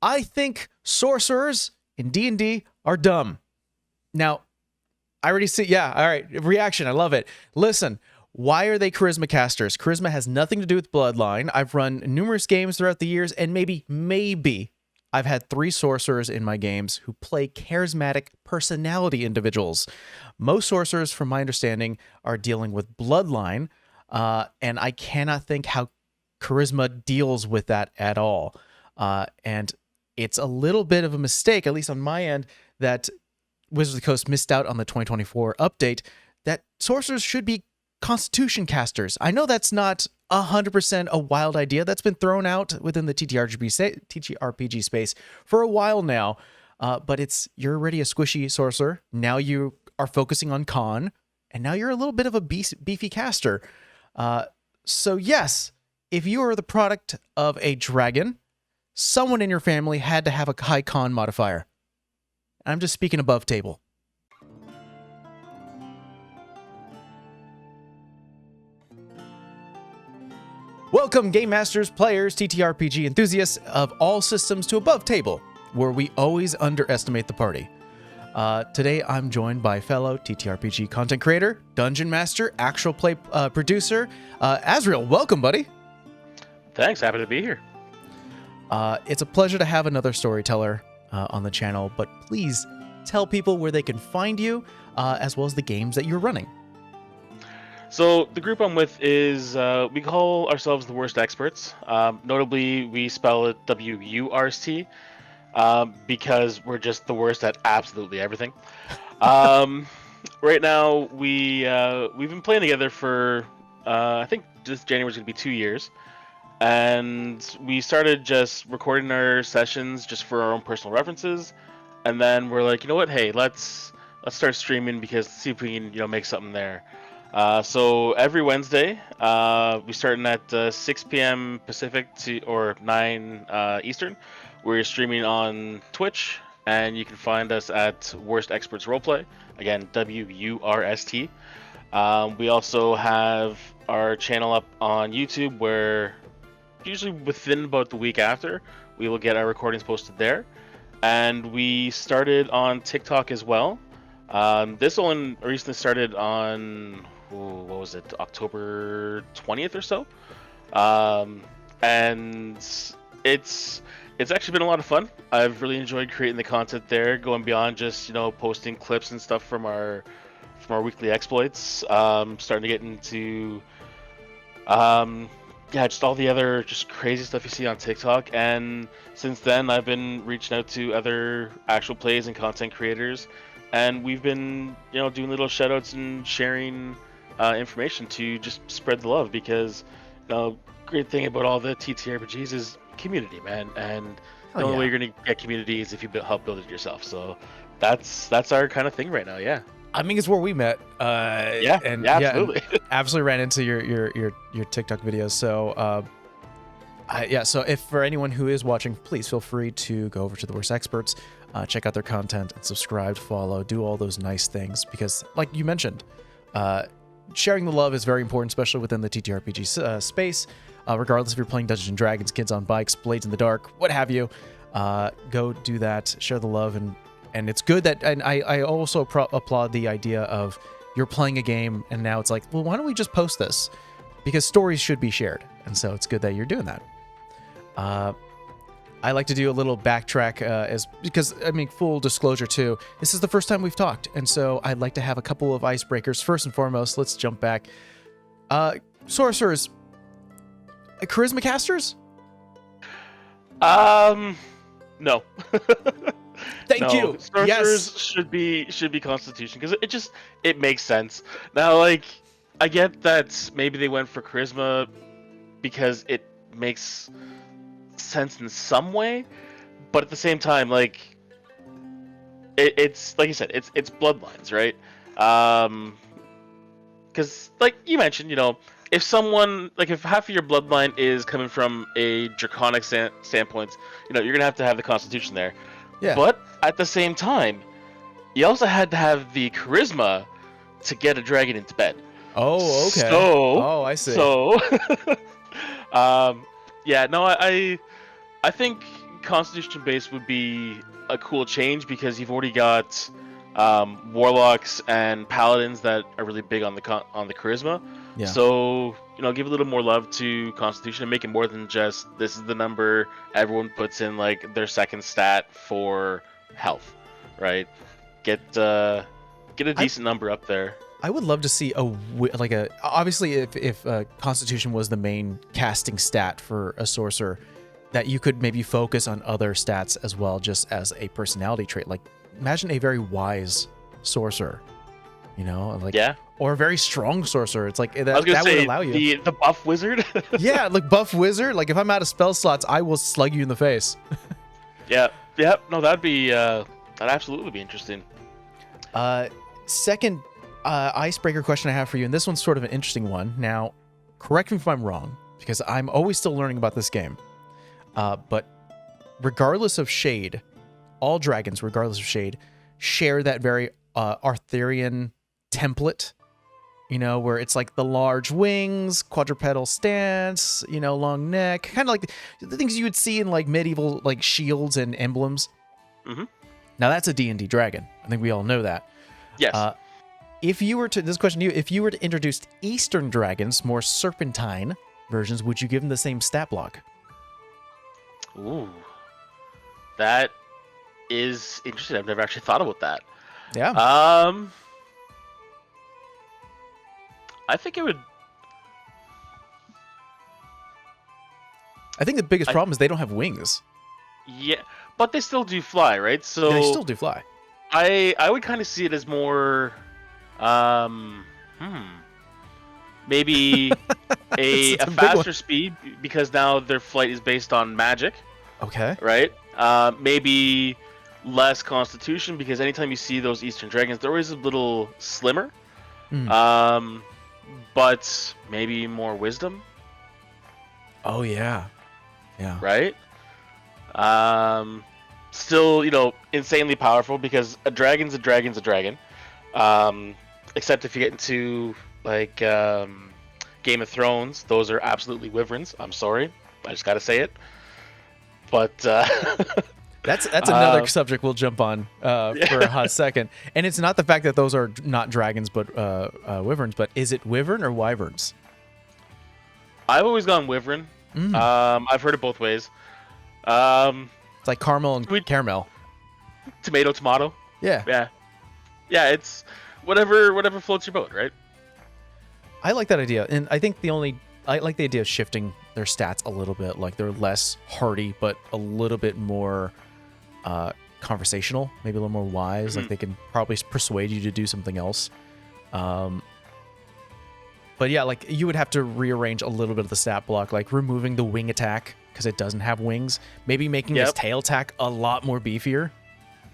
I think sorcerers in D&D are dumb. Now, I already see, yeah, all right, reaction, I love it. Listen, why are they charisma casters? Charisma has nothing to do with bloodline. I've run numerous games throughout the years, and maybe I've had 3 sorcerers in my games who play charismatic personality individuals. Most sorcerers, from my understanding, are dealing with bloodline, and I cannot think how charisma deals with that at all. And it's a little bit of a mistake, at least on my end, that Wizards of the Coast missed out on the 2024 update, that sorcerers should be Constitution casters. I know that's not 100% a wild idea. That's been thrown out within the TTRPG space for a while now, but you're already a squishy sorcerer. Now you are focusing on con, and now you're a little bit of a beefy caster. So yes, if you are the product of a dragon, someone in your family had to have a high con modifier. I'm just speaking above table. Welcome, Game Masters, players, TTRPG enthusiasts of all systems to Above Table, where we always underestimate the party. Today, I'm joined by fellow TTRPG content creator, dungeon master, actual play producer, Azrael. Welcome, buddy. Thanks, happy to be here. It's a pleasure to have another storyteller on the channel, but please tell people where they can find you, as well as the games that you're running. So the group I'm with is, we call ourselves the Wurst Experts. Notably, we spell it W-U-R-S-T, because we're just the worst at absolutely everything. Right now, we've been playing together for, I think this January is going to be 2 years. And we started just recording our sessions just for our own personal references. And then we're like, you know what, hey, let's start streaming because see if we can, make something there. So every Wednesday, we starting at 6 p.m. Pacific or 9 Eastern. We're streaming on Twitch, and you can find us at Wurst Experts Roleplay. Again, W-U-R-S-T. We also have our channel up on YouTube, where usually within about the week after, we will get our recordings posted there. And we started on TikTok as well. This one recently started on, what was it, October 20th or so. And it's actually been a lot of fun. I've really enjoyed creating the content there, going beyond just, posting clips and stuff from our weekly exploits. Starting to get into just all the other just crazy stuff you see on TikTok. And since then, I've been reaching out to other actual plays and content creators, and we've been, doing little shoutouts and sharing information to just spread the love, because great thing about all the TTRPGs is community, man. And the only way you're gonna get community is if you help build it yourself. So that's our kind of thing right now. Yeah. I mean, it's where we met. Absolutely. Absolutely ran into your TikTok videos. So, so if for anyone who is watching, please feel free to go over to the Wurst Experts, check out their content, and subscribe, follow, do all those nice things. Because, like you mentioned, sharing the love is very important, especially within the TTRPG space. Regardless if you're playing Dungeons and Dragons, Kids on Bikes, Blades in the Dark, what have you, go do that, share the love, and it's good that, and I also applaud the idea of you're playing a game and now it's like, well, why don't we just post this? Because stories should be shared. And so it's good that you're doing that. I like to do a little backtrack because, full disclosure too, this is the first time we've talked. And so I'd like to have a couple of icebreakers. First and foremost, let's jump back. Sorcerers, charisma casters? No. Thank you. Sorcerers Yes. should be Constitution, because it makes sense. Now, I get that maybe they went for charisma because it makes sense in some way, but at the same time, it's like you said, it's bloodlines, right? Because like you mentioned, if someone, if half of your bloodline is coming from a draconic standpoint, you're gonna have to have the Constitution there. Yeah. But at the same time, you also had to have the charisma to get a dragon into bed. Oh, okay. I see. So, I think Constitution base would be a cool change because you've already got warlocks and paladins that are really big on the charisma. Yeah. So give a little more love to Constitution and make it more than just this is the number everyone puts in like their second stat for health, right? Get a decent number up there. I would love to see obviously if Constitution was the main casting stat for a sorcerer, that you could maybe focus on other stats as well, just as a personality trait. Like imagine a very wise sorcerer, yeah, or a very strong sorcerer. It's like that, I was gonna that say would allow you the buff wizard. yeah, like buff wizard. Like if I'm out of spell slots, I will slug you in the face. Yeah. No, that'd absolutely be interesting. Second icebreaker question I have for you, and this one's sort of an interesting one. Now, correct me if I'm wrong, because I'm always still learning about this game. But regardless of shade, all dragons, regardless of shade, share that very Arthurian template, where it's like the large wings, quadrupedal stance, long neck, kind of like the things you would see in like medieval like shields and emblems. Mm-hmm. Now that's a D&D dragon. I think we all know that. Yes. If you were to, this question to you, if you were to introduce Eastern dragons, more serpentine versions, would you give them the same stat block? Ooh, that is interesting. I've never actually thought about that. Yeah. I think it would. I think the biggest problem is they don't have wings. Yeah, but they still do fly, right? So They still do fly. I would kind of see it as more, maybe a faster speed because now their flight is based on magic. Okay. Right? Maybe less constitution because anytime you see those Eastern dragons, they're always a little slimmer. But maybe more wisdom. Oh yeah. Yeah. Right? Still, insanely powerful because a dragon's a dragon. Except if you get into like Game of Thrones, those are absolutely wyverns. I'm sorry, I just gotta say it. But that's another subject we'll jump on for a hot second. And it's not the fact that those are not dragons but wyverns, but is it wyvern or wyverns? I've always gone wyvern. I've heard it both ways. It's like caramel and caramel. Tomato. Yeah. Yeah, it's whatever floats your boat, right? I like that idea. And I think I like the idea of shifting their stats a little bit. Like they're less hardy, but a little bit more conversational, maybe a little more wise. Like they can probably persuade you to do something else. But yeah, like you would have to rearrange a little bit of the stat block, like removing the wing attack because it doesn't have wings. Maybe making its tail attack a lot more beefier.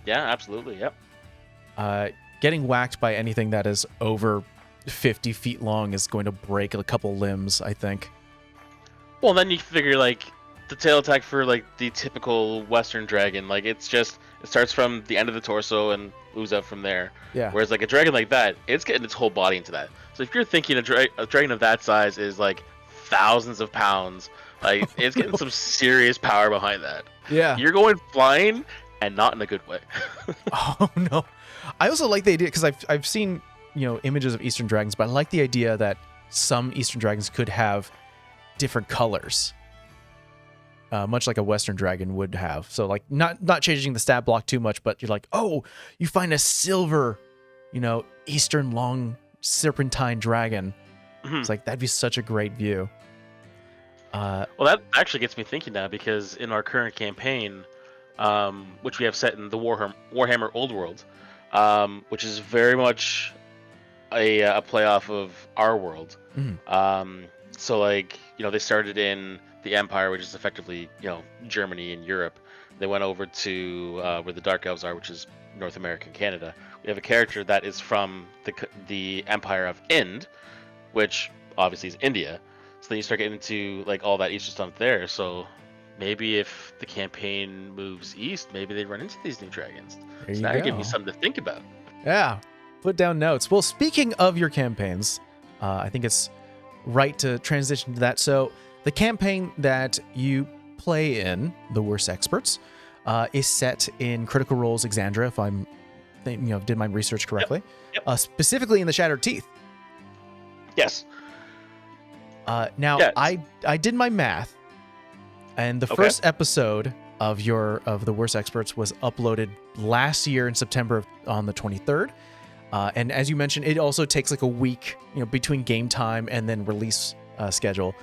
Yeah, absolutely. Yep. Getting whacked by anything that is over 50 feet long is going to break a couple limbs, I think. Well, then you figure like the tail attack for like the typical Western dragon, like it starts from the end of the torso and moves up from there. Yeah. Whereas like a dragon like that, it's getting its whole body into that. So if you're thinking a dragon of that size is like thousands of pounds, like it's getting some serious power behind that. Yeah. You're going flying and not in a good way. Oh no. I also like the idea because I've seen images of Eastern dragons, but I like the idea that some Eastern dragons could have different colors, much like a Western dragon would have. So like not changing the stat block too much, but you're like, oh, you find a silver, Eastern long serpentine dragon. It's like that'd be such a great view. Well, that actually gets me thinking now because in our current campaign, which we have set in the Warhammer Old World, which is very much a play off of our world. So like they started in the Empire, which is effectively Germany and Europe. They went over to where the Dark Elves are, which is North America and Canada. We have a character that is from the Empire of Ind, which obviously is India. So then you start getting into like all that Eastern stuff there. So maybe if the campaign moves east, maybe they run into these new dragons. So now you're giving me something to think about. Yeah, put down notes. Well, speaking of your campaigns, I think it's right to transition to that. So the campaign that you play in, the Wurst Experts, is set in Critical Role's Exandria, if I'm, did my research correctly. Yep. Specifically in the Shattered Teeth. Yes. Now, Yes. I did my math, and the first episode of the Wurst Experts was uploaded last year in September on the 23rd. And as you mentioned, it also takes like a week, between game time and then release schedule.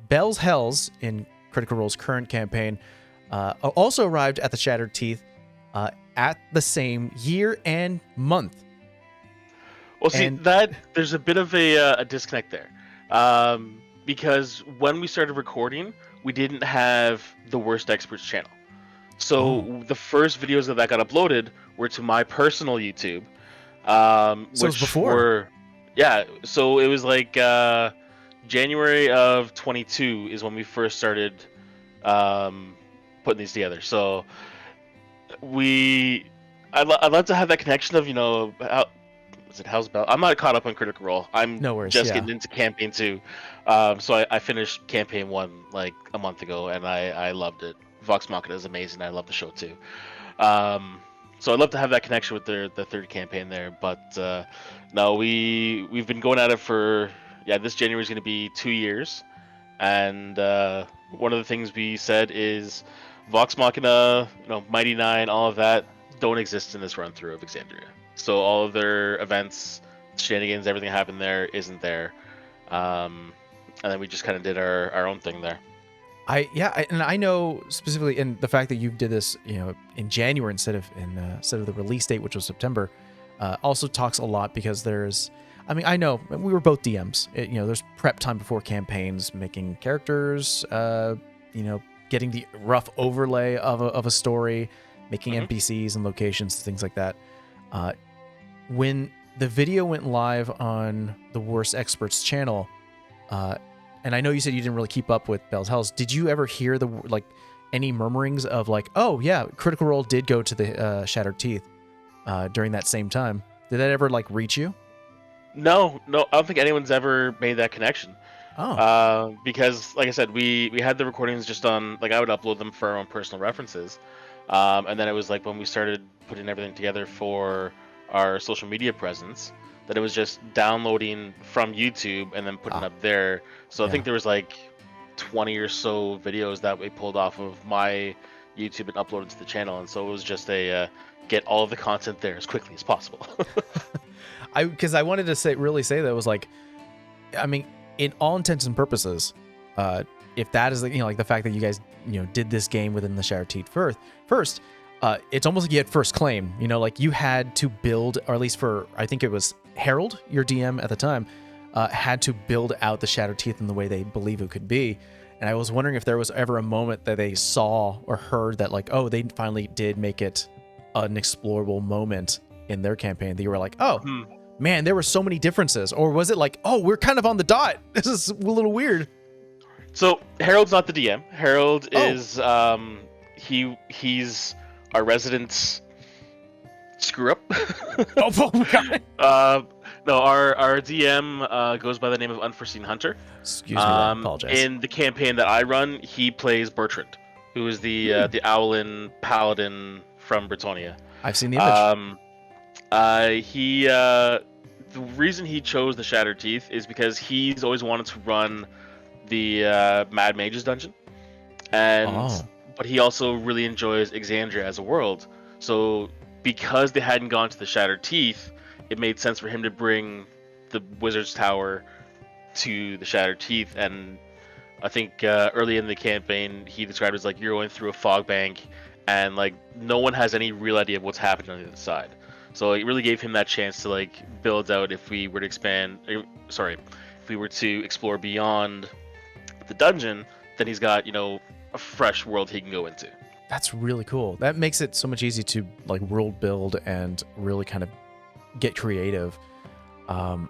Bell's Hells in Critical Role's current campaign also arrived at the Shattered Teeth at the same year and month. Well, see, there's a bit of a disconnect there. Because when we started recording, we didn't have the Wurst Experts channel. So the first videos that got uploaded were to my personal YouTube. So it was before. So it was like January of 22 is when we first started putting these together. So I'd love to have that connection of, how's Bell? I'm not caught up on Critical Role. I'm getting into campaign 2. So I finished campaign 1 like a month ago, and I loved it. Vox Machina is amazing. I love the show too. So I'd love to have that connection with the third campaign there. But no, we've been going at it for this January is going to be 2 years, and one of the things we said is Vox Machina, Mighty Nine, all of that don't exist in this run through of Exandria. So all of their events, shenanigans, everything that happened there isn't there. And then we just kind of did our own thing there. And I know specifically, and the fact that you did this, in January instead of the release date, which was September, also talks a lot because I know we were both DMs. There's prep time before campaigns, making characters, getting the rough overlay of a story, making NPCs and locations, things like that. When the video went live on the Wurst Experts channel, and I know you said you didn't really keep up with Bell's Hells, did you ever hear any murmurings of oh yeah, Critical Role did go to the Shattered Teeth during that same time? Did that ever reach you? No, I don't think anyone's ever made that connection. Because like I said, we had the recordings just on, I would upload them for our own personal references. And then it was when we started putting everything together for our social media presence, that it was just downloading from YouTube and then putting up there. So I think there was 20 or so videos that we pulled off of my YouTube and uploaded to the channel. And so it was just get all of the content there as quickly as possible. Because I wanted to say that it was in all intents and purposes, if that is the fact that you guys did this game within the Shattered Teeth first, it's almost like you had first claim. You had to build, or at least for, I think it was Harold, your DM at the time, had to build out the Shattered Teeth in the way they believe it could be. And I was wondering if there was ever a moment that they saw or heard that they finally did make it an explorable moment in their campaign, that you were man, there were so many differences. Or was it we're kind of on the dot, this is a little weird? So Harold's not the DM. Harold is he's our resident screw up. Oh my God. No, our DM goes by the name of Unforeseen Hunter. Excuse me, I apologize. In the campaign that I run, he plays Bertrand, who is the Owlin Paladin from Bretonnia. I've seen the image. The reason he chose the Shattered Teeth is because he's always wanted to run the Mad Mage's dungeon, but he also really enjoys Exandria as a world. So because they hadn't gone to the Shattered Teeth, it made sense for him to bring the Wizard's Tower to the Shattered Teeth. And I think early in the campaign, he described it as you're going through a fog bank, and no one has any real idea of what's happening on the other side. So it really gave him that chance to build out. If we were to explore beyond the dungeon, then he's got a fresh world he can go into. That's really cool. That makes it so much easier to world build and really kind of get creative. Now,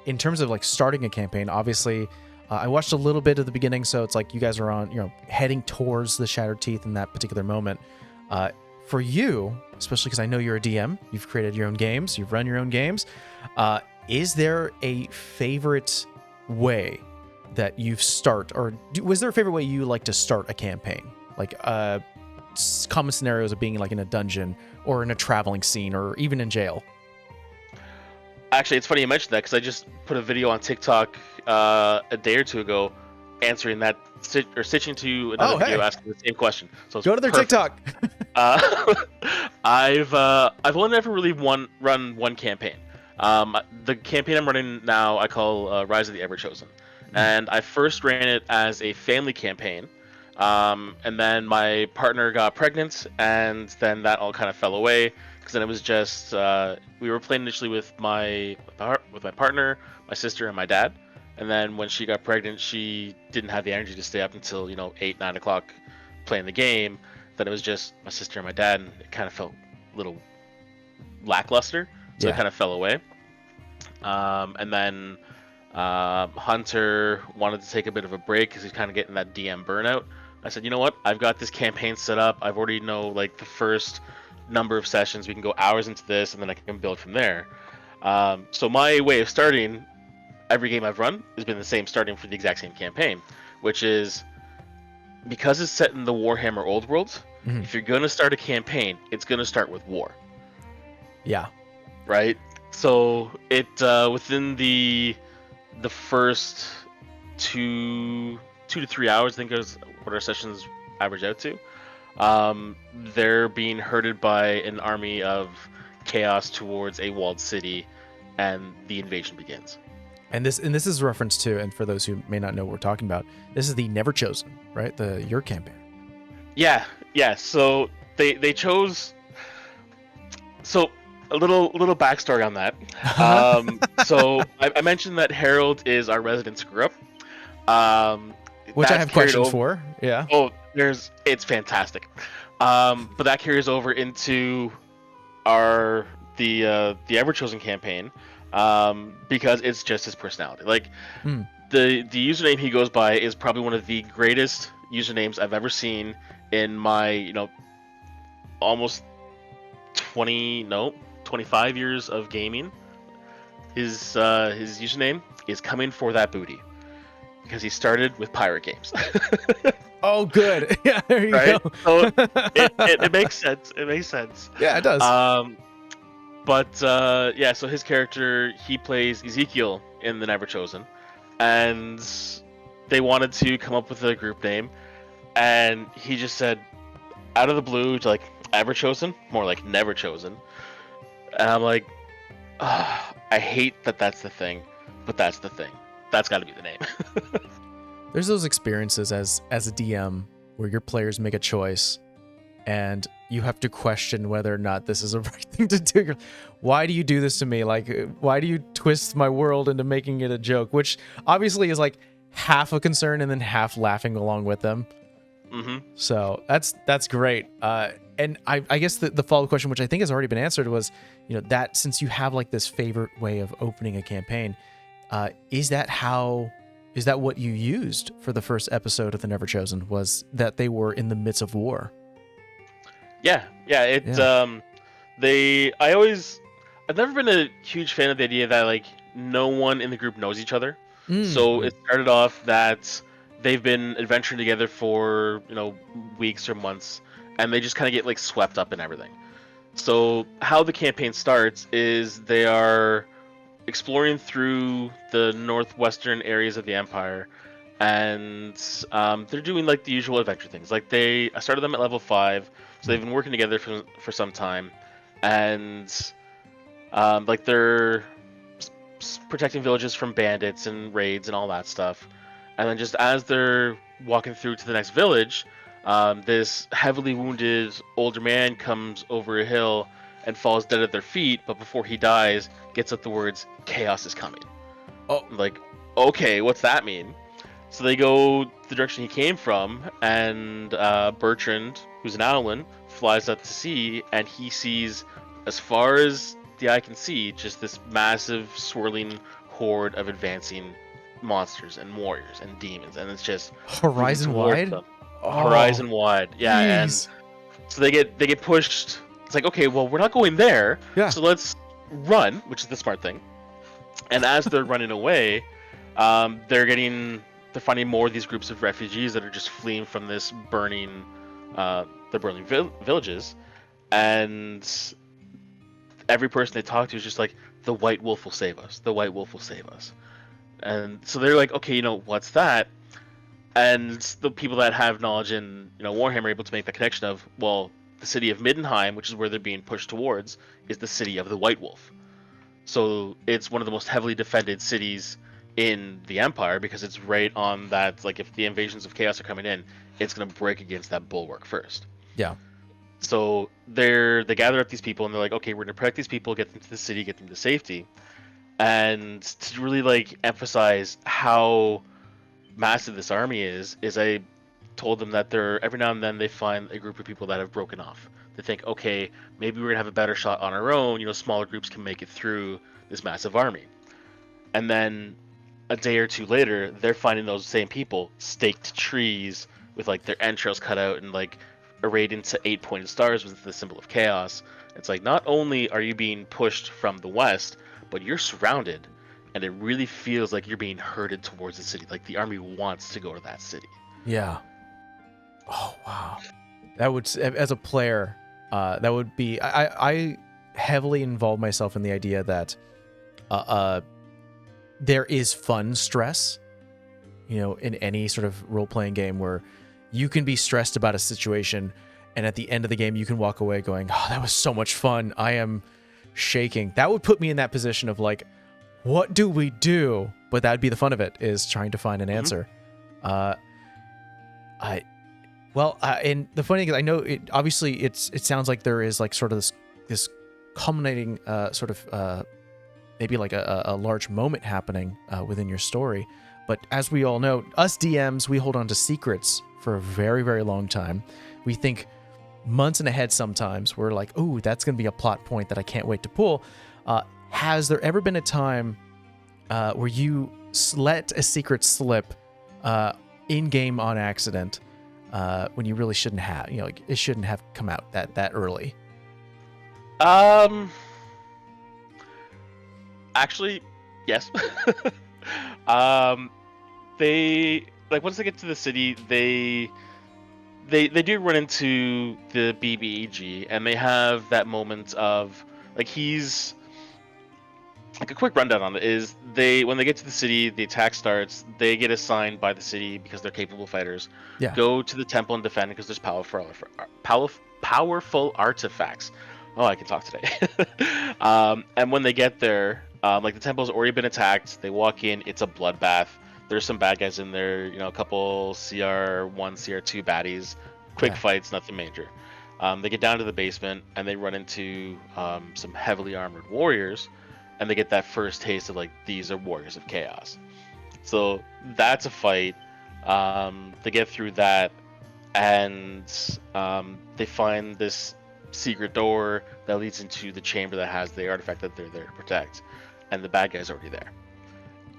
in terms of starting a campaign, obviously, I watched a little bit of the beginning, so it's you guys are on, heading towards the Shattered Teeth in that particular moment. For you, especially because I know you're a DM, you've created your own games, you've run your own games. Is there a favorite way that you start, or was there a favorite way you like to start a campaign? Like common scenarios of being like in a dungeon or in a traveling scene or even in jail. Actually, it's funny you mentioned that because I just put a video on TikTok a day or two ago answering that, or stitching to another video asking the same question. So it's go to their perfect. TikTok. I've only ever really run one campaign. The campaign I'm running now I call Rise of the Everchosen, and I first ran it as a family campaign, and then my partner got pregnant, and then that all kind of fell away because then it was just we were playing initially with my partner, my sister, and my dad, and then when she got pregnant, she didn't have the energy to stay up until 8-9 o'clock playing the game. Then it was just my sister and my dad, and it kind of felt a little lackluster, so it kind of fell away. And then Hunter wanted to take a bit of a break because he's kind of getting that DM burnout. I said, you know what? I've got this campaign set up. I've already know like the first number of sessions. We can go hours into this, and then I can build from there. So my way of starting every game I've run has been the same, starting for the exact same campaign, which is because it's set in the Warhammer Old World. If you're gonna start a campaign, it's gonna start with war. Yeah. Right. So it within the first 2 to 3 hours, I think is what our sessions average out to. They're being herded by an army of chaos towards a walled city, and the invasion begins. And this is reference to, and for those who may not know what we're talking about, this is the Never Chosen, right? Your campaign. Yeah. So they chose. So a little backstory on that. So I mentioned that Harold is our resident screw up. Which I have questions for. Yeah. Oh, it's fantastic. But that carries over into the Everchosen campaign. Because it's just his personality. Like the username he goes by is probably one of the greatest usernames I've ever seen in my almost 25 years of gaming. His username is Coming for That Booty, because he started with pirate games. Oh, good. Yeah, there you go. So it makes sense. It makes sense. Yeah, it does. But so his character, he plays Ezekiel in the Never Chosen, and they wanted to come up with a group name, and he just said, out of the blue, like, Ever Chosen, more like Never Chosen, and I'm like, I hate that that's the thing, but that's the thing. That's got to be the name. There's those experiences as a DM where your players make a choice, and you have to question whether or not this is a right thing to do. You're, why do you do this to me? Like, why do you twist my world into making it a joke? Which obviously is like half a concern and then half laughing along with them. So that's great. And I guess the follow-up question, which I think has already been answered, was, that since you have like this favorite way of opening a campaign, is that what you used for the first episode of the Never Chosen? Was that they were in the midst of war? Yeah. I've never been a huge fan of the idea that like no one in the group knows each other. So it started off that they've been adventuring together for weeks or months, and they just kind of get like swept up in everything. So how the campaign starts is they are exploring through the northwestern areas of the Empire, and they're doing like the usual adventure things. Like I started them at level 5, so they've been working together for some time, and like they're protecting villages from bandits and raids and all that stuff. And then just as they're walking through to the next village, this heavily wounded older man comes over a hill and falls dead at their feet, but before he dies, gets out the words, "Chaos is coming." Oh, like, okay, what's that mean? So they go the direction he came from, and Bertrand, who's an Owlin, flies up to sea, and he sees, as far as the eye can see, just this massive swirling horde of advancing monsters and warriors and demons, and it's just horizon wide. Horizon wide, yeah. Geez. And so they get pushed. It's like, okay, well, we're not going there, so let's run, which is the smart thing. And as they're running away, they're getting they're finding more of these groups of refugees that are just fleeing from this burning, the burning villages, and every person they talk to is just like, the White Wolf will save us. The White Wolf will save us. And so they're like, okay, what's that? And the people that have knowledge in Warhammer are able to make the connection of, well, the city of Middenheim, which is where they're being pushed towards, is the city of the White Wolf. So it's one of the most heavily defended cities in the Empire because it's right on that. Like, if the invasions of Chaos are coming in, it's going to break against that bulwark first. Yeah. So they gather up these people and they're like, okay, we're going to protect these people, get them to the city, get them to safety. And to really like emphasize how massive this army is I told them that every now and then they find a group of people that have broken off. They think, okay, maybe we're gonna have a better shot on our own. Smaller groups can make it through this massive army. And then a day or two later, they're finding those same people staked to trees with like their entrails cut out and like arrayed into 8-pointed stars with the symbol of chaos. It's like, not only are you being pushed from the west, but you're surrounded, and it really feels like you're being herded towards the city. Like the army wants to go to that city. Yeah. Oh wow. That would, as a player, that would be. I heavily involve myself in the idea that there is fun stress, in any sort of role-playing game where you can be stressed about a situation, and at the end of the game you can walk away going, oh, that was so much fun. I am shaking. That would put me in that position of like, what do we do? But that'd be the fun of it, is trying to find an answer. And the funny thing is, I know it obviously it sounds like there is like sort of this culminating maybe like a large moment happening within your story. But as we all know, us DMs, we hold on to secrets for a very, very long time. We think months and ahead sometimes. We're like, oh, that's going to be a plot point that I can't wait to pull. Has there ever been a time where you let a secret slip in-game on accident when you really shouldn't have? Like it shouldn't have come out that early. Actually, yes. They like once they get to the city, they do run into the BBEG, and they have that moment of like he's like a quick rundown on it is when they get to the city, the attack starts. They get assigned by the city because they're capable fighters. Yeah. Go to the temple and defend because there's powerful artifacts. Oh, I can talk today. And when they get there, like the temple's already been attacked. They walk in, it's a bloodbath. There's some bad guys in there, a couple CR1, CR2 baddies. Quick fights, nothing major. They get down to the basement and they run into some heavily armored warriors, and they get that first taste of like, these are warriors of chaos. So that's a fight. They get through that, and they find this secret door that leads into the chamber that has the artifact that they're there to protect, and the bad guy's already there.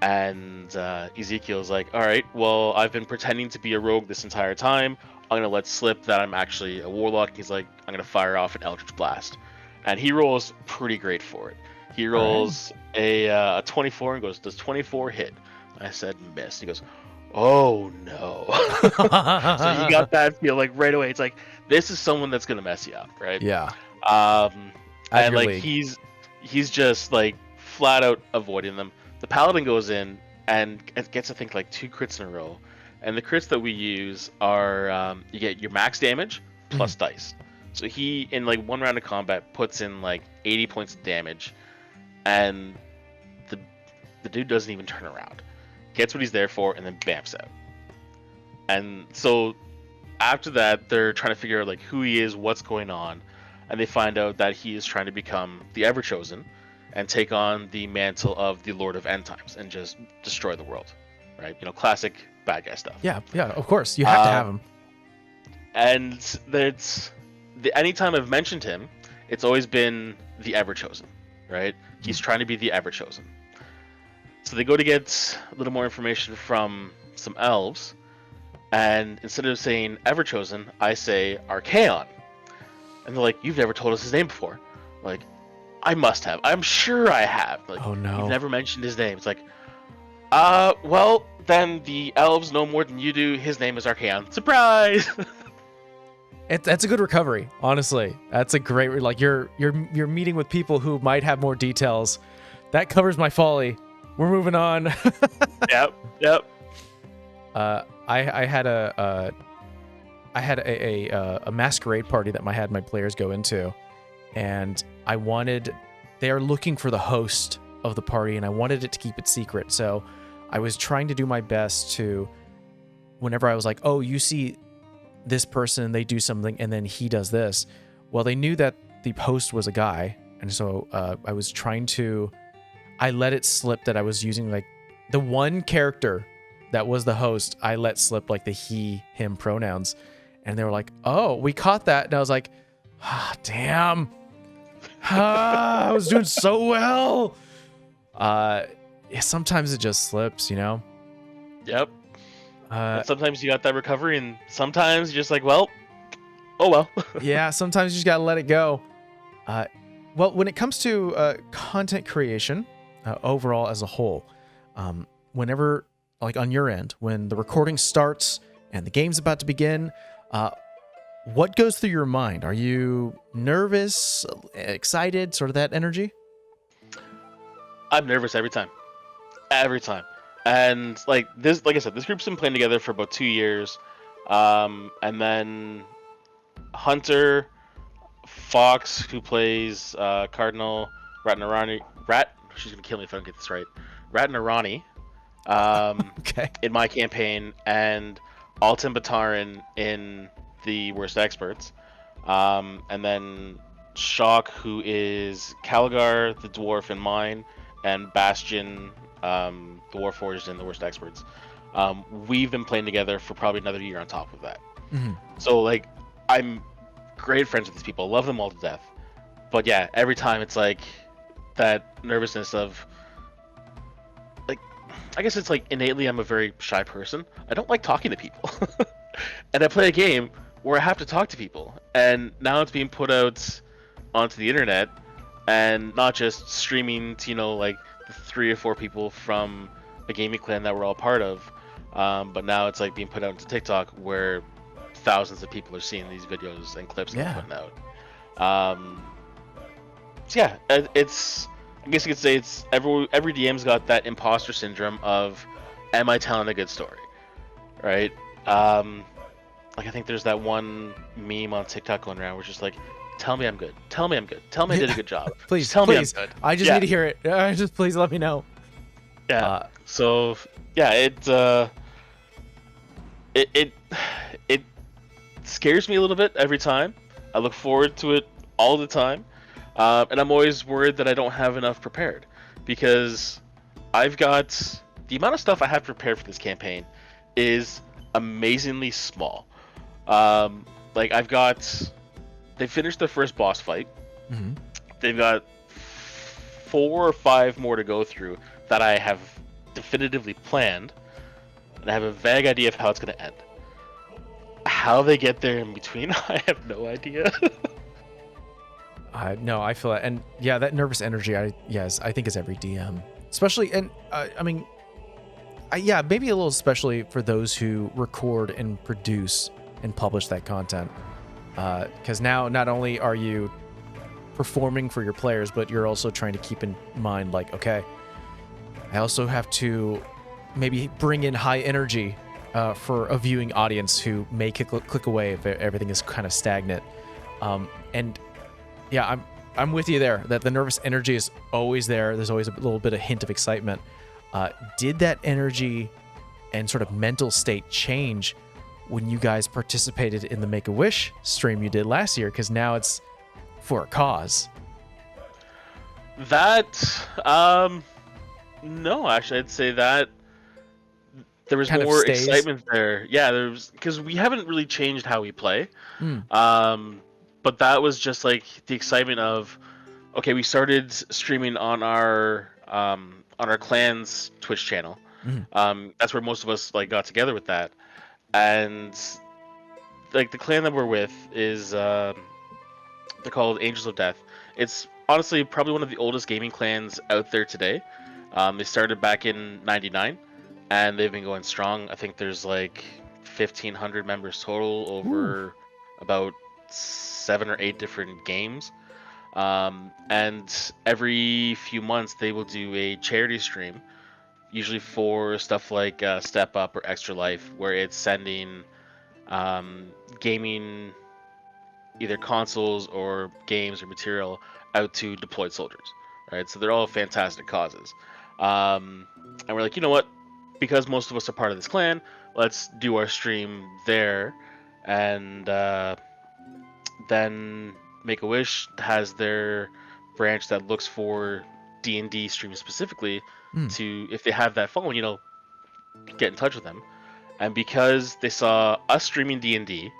And Ezekiel's like, all right, well, I've been pretending to be a rogue this entire time. I'm gonna let slip that I'm actually a warlock. He's like, I'm gonna fire off an Eldritch Blast, and he rolls pretty great for it. He rolls a 24 and goes, does 24 hit? I said miss. He goes, oh no. So you got that feel like right away. It's like, this is someone that's gonna mess you up, right? Yeah. And like he's just like flat out avoiding them. The paladin goes in and gets, I think, like 2 crits in a row, and the crits that we use are you get your max damage plus dice. So he, in like 1 round of combat, puts in like 80 points of damage, and the dude doesn't even turn around, gets what he's there for, and then bamps out. And so after that, they're trying to figure out like who he is, what's going on, and they find out that he is trying to become the Everchosen and take on the mantle of the Lord of End Times and just destroy the world, right? Classic bad guy stuff. Yeah, of course. You have to have him. And anytime I've mentioned him, it's always been the Everchosen, right? He's trying to be the Everchosen. So they go to get a little more information from some elves, and instead of saying Everchosen, I say Arcane. And they're like, you've never told us his name before. Like, I must have. I'm sure I have. Like, oh no. You've never mentioned his name. It's like, Well, then the elves know more than you do. His name is Arcane. Surprise! That's a good recovery, honestly. That's a great like you're meeting with people who might have more details. That covers my folly. We're moving on. Yep. I had a masquerade party that I had my players go into, and they are looking for the host of the party, and I wanted it to keep it secret. So I was trying to do my best to, whenever I was like, oh, you see this person, they do something, and then he does this. Well, they knew that the host was a guy, and so I let it slip that I was using like the one character that was the host. I let slip like the he, him pronouns, and they were like, "Oh, we caught that," and I was like, "Damn, I was doing so well." Sometimes it just slips, you know. Yep. And sometimes you got that recovery, and sometimes you're just like, well, oh well. Yeah, sometimes you just gotta let it go. Well, when it comes to content creation, overall as a whole, whenever, like on your end, when the recording starts and the game's about to begin, what goes through your mind? Are you nervous, excited, sort of that energy? I'm nervous every time. Every time. And like I said, this group's been playing together for about 2 years. And then Hunter, Fox, who plays Cardinal she's gonna kill me if I don't get this right. Ratnarani, Okay. in my campaign, and Alton Bataran in the Wurst Experts. And then Shock, who is Calgar, the dwarf in mine, and Bastion, the Warforged in the Wurst Experts. We've been playing together for probably another year on top of that. Mm-hmm. So like, I'm great friends with these people, love them all to death. But yeah, every time it's like that nervousness of, like, I guess it's like innately I'm a very shy person. I don't like talking to people. And I play a game where I have to talk to people, and now it's being put out onto the internet, and not just streaming to, like the 3 or 4 people from a gaming clan that we're all part of, but now it's like being put out into TikTok where thousands of people are seeing these videos and clips that we're putting out. So yeah, it's, I guess you could say it's every DM's got that imposter syndrome of, am I telling a good story, right? Like I think there's that one meme on TikTok going around where it's just like, tell me I'm good, tell me I'm good, tell me I did a good job, Please, just tell me I'm good. I just need to hear it. Just please let me know. Yeah. So yeah, it scares me a little bit every time. I look forward to it all the time, and I'm always worried that I don't have enough prepared, because I've got the amount of stuff I have prepared for this campaign is amazingly small. Like they finished the first boss fight. Mm-hmm. They've got 4 or 5 more to go through that I have definitively planned, and I have a vague idea of how it's going to end. How they get there in between, I have no idea. No, I feel that, and yeah, that nervous energy. I think is every DM, especially, and I mean, maybe a little especially for those who record and produce and publish that content, because now not only are you performing for your players, but you're also trying to keep in mind, like, okay, I also have to maybe bring in high energy for a viewing audience who may click away if everything is kind of stagnant. And yeah, I'm with you there, that the nervous energy is always there. There's always a little bit of hint of excitement. Did that energy and sort of mental state change when you guys participated in the Make-A-Wish stream you did last year? Because now it's for a cause. No, actually, I'd say that there was Kind of more stays. excitement there. Yeah, because we haven't really changed how we play. But that was just like the excitement of, okay, we started streaming on our clan's Twitch channel. That's where most of us like got together with that, and like the clan that we're with is they're called Angels of Death. It's honestly probably one of the oldest gaming clans out there today. They started back in '99, and they've been going strong. I think there's like 1,500 members total Ooh. over about 7 or 8 different games. And every few months they will do a charity stream, usually for stuff like Step Up or Extra Life, where it's sending gaming, either consoles or games or material, out to deployed soldiers. Right, so they're all fantastic causes. And we're like, you know what? Because most of us are part of this clan, let's do our stream there, and then Make a Wish has their branch that looks for D&D streams specifically Hmm. to, if they have that phone, get in touch with them. And because they saw us streaming D&D,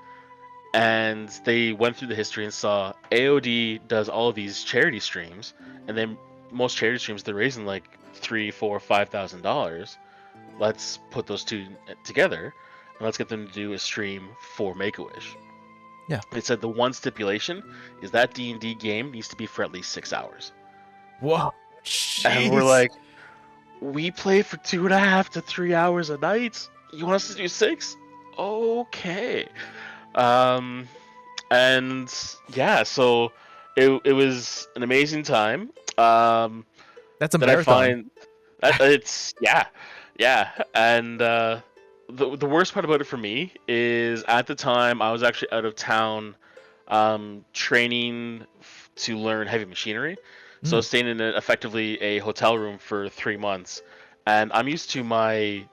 and they went through the history and saw AOD does all of these charity streams, and then most charity streams they're raising like $3, $4, $5,000. Let's put those two together, and let's get them to do a stream for Make a Wish. Yeah. They said the one stipulation is that D&D game needs to be for at least 6 hours. Whoa. And we're Jeez. like, we play for 2.5 to 3 hours a night. You want us to do 6? Okay. And yeah, so it was an amazing time. That's a That I marathon. find that it's yeah, and the worst part about it for me is at the time I was actually out of town, training to learn heavy machinery. So I was staying in effectively a hotel room for 3 months, and I'm used to my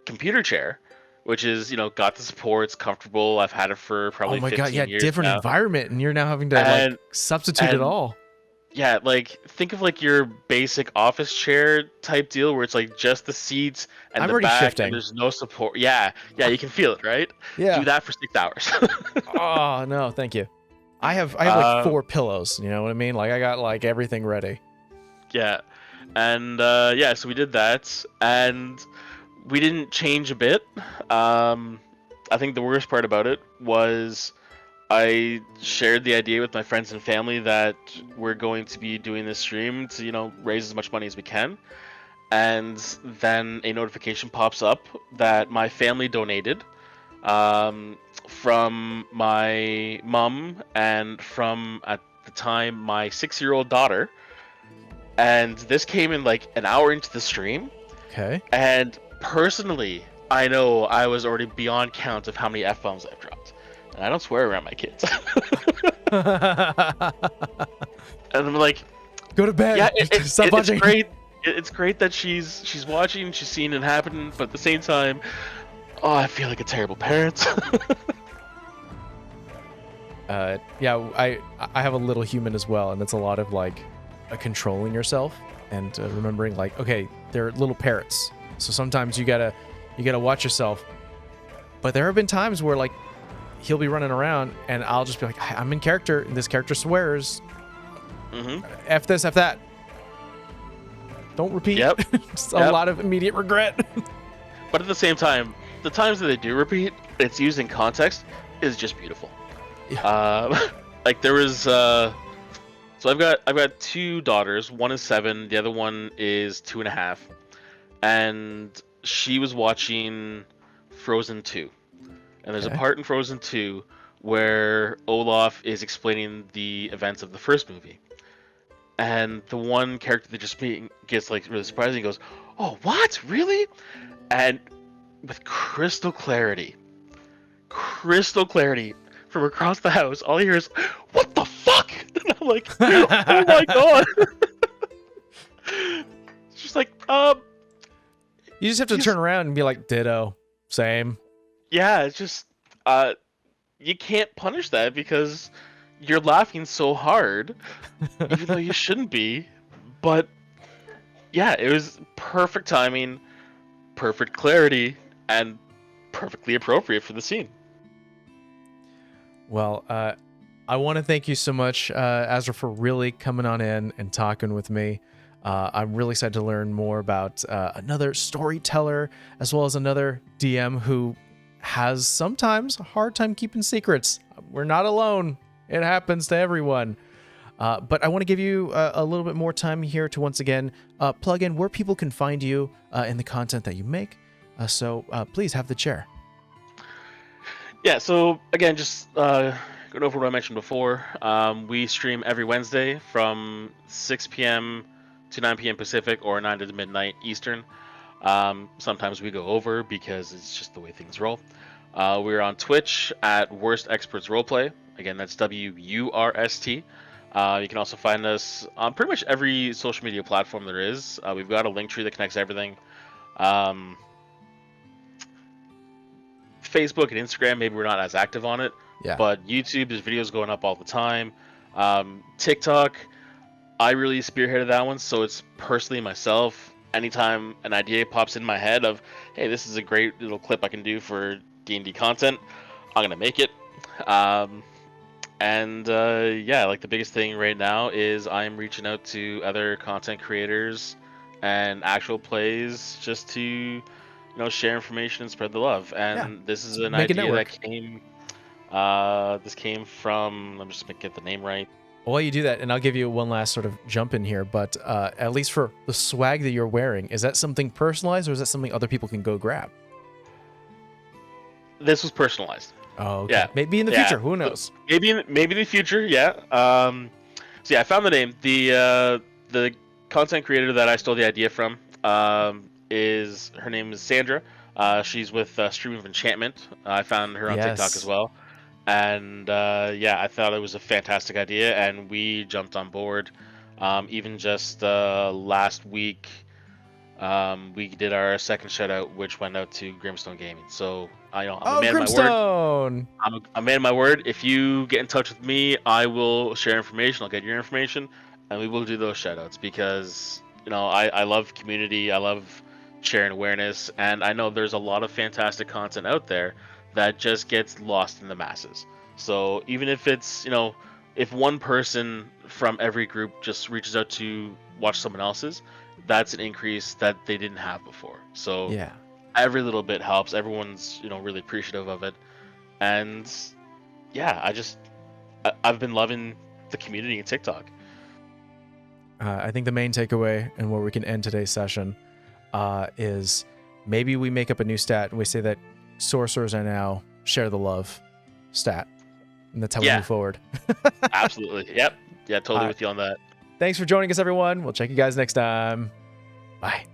computer chair, which is, got the support, it's comfortable. I've had it for probably Oh my 15 god, yeah, years different now. environment, and you're now having to And like substitute it and all. yeah, like think of like your basic office chair type deal where it's like just the seats and I'm the already back shifting. and there's no support. Yeah, you can feel it, right? Yeah. Do that for 6 hours. Oh no, thank you. I have like Uh, 4 pillows. You know what I mean? Like I got like everything ready. Yeah. And yeah, so we did that, and we didn't change a bit. I think the worst part about it was I shared the idea with my friends and family that we're going to be doing this stream to, raise as much money as we can. And then a notification pops up that my family donated, from my mom and from, at the time, my 6-year-old daughter. And this came in like an hour into the stream. Okay. And personally, I know I was already beyond count of how many F-bombs I've dropped. And I don't swear around my kids. And I'm like, Go to bed. yeah, Stop it's watching. great. It's great that she's watching, she's seeing it happen, but at the same time, oh, I feel like a terrible parent. Yeah, I have a little human as well, and it's a lot of like controlling yourself and remembering like, okay, they're little parrots, so sometimes you gotta watch yourself. But there have been times where like he'll be running around and I'll just be like, I'm in character and this character swears. F this, F that. Don't repeat. Yep. Just a lot of immediate regret. But at the same time, the times that they do repeat, it's used in context, is just beautiful. Yeah. Like there was, so I've got 2 daughters. One is 7, the other one is 2.5, and she was watching Frozen 2, and there's a part in Frozen 2 where Olaf is explaining the events of the first movie. And the one character that just gets like really surprised and goes, "Oh, what? Really?" And with crystal clarity from across the house, all I hear is, "What the fuck?" And I'm like, "Oh my god!" It's just like, You just have to turn around and be like, ditto, same. yeah, it's just, you can't punish that because you're laughing so hard, even though you shouldn't be. But yeah, it was perfect timing, perfect clarity, and perfectly appropriate for the scene. Well, I want to thank you so much, Azrael, for really coming on in and talking with me. I'm really excited to learn more about another storyteller as well as another DM who has sometimes a hard time keeping secrets. We're not alone. It happens to everyone. But I want to give you a little bit more time here to once again plug in where people can find you in the content that you make. So please have the chair. Yeah, so again, just going over what I mentioned before, we stream every Wednesday from 6 p.m. to 9 p.m. Pacific or 9 to midnight Eastern. Sometimes we go over because it's just the way things roll. We're on Twitch at Wurst Experts Roleplay. Again, that's WURST. You can also find us on pretty much every social media platform there is. We've got a link tree that connects everything. Facebook and Instagram, maybe we're not as active on it. Yeah. But YouTube, there's videos going up all the time. TikTok, I really spearheaded that one, so it's personally myself. Anytime an idea pops in my head of, hey, this is a great little clip I can do for D&D content, I'm gonna make it. Yeah, like the biggest thing right now is I'm reaching out to other content creators and actual plays just to share information and spread the love. And this is an Make a idea network. that came. This came from. Let me just get the name right. While you do that, and I'll give you one last sort of jump in here, but at least for the swag that you're wearing, is that something personalized or is that something other people can go grab? This was personalized. Oh, okay. Yeah. Maybe in the future. Who knows? Maybe in the future. Yeah. So yeah, I found the name. The content creator that I stole the idea from is her name is Sandra. She's with Stream of Enchantment. I found her on TikTok as well. And I thought it was a fantastic idea, and we jumped on board. Even just last week, we did our second shout out, which went out to Grimstone Gaming. So I'm a man of my word. I'm a man of my word. If you get in touch with me, I will share information. I'll get your information, and we will do those shout outs because I love community. I love sharing awareness, and I know there's a lot of fantastic content out there that just gets lost in the masses. So even if it's if one person from every group just reaches out to watch someone else's, that's an increase that they didn't have before. So every little bit helps. Everyone's really appreciative of it, and I've been loving the community in TikTok. I think the main takeaway and where we can end today's session is maybe we make up a new stat and we say that sorcerers are now share the love stat, and that's how we move forward. Absolutely. Yep. Yeah, totally with you on that. Thanks for joining us, everyone. We'll check you guys next time. Bye.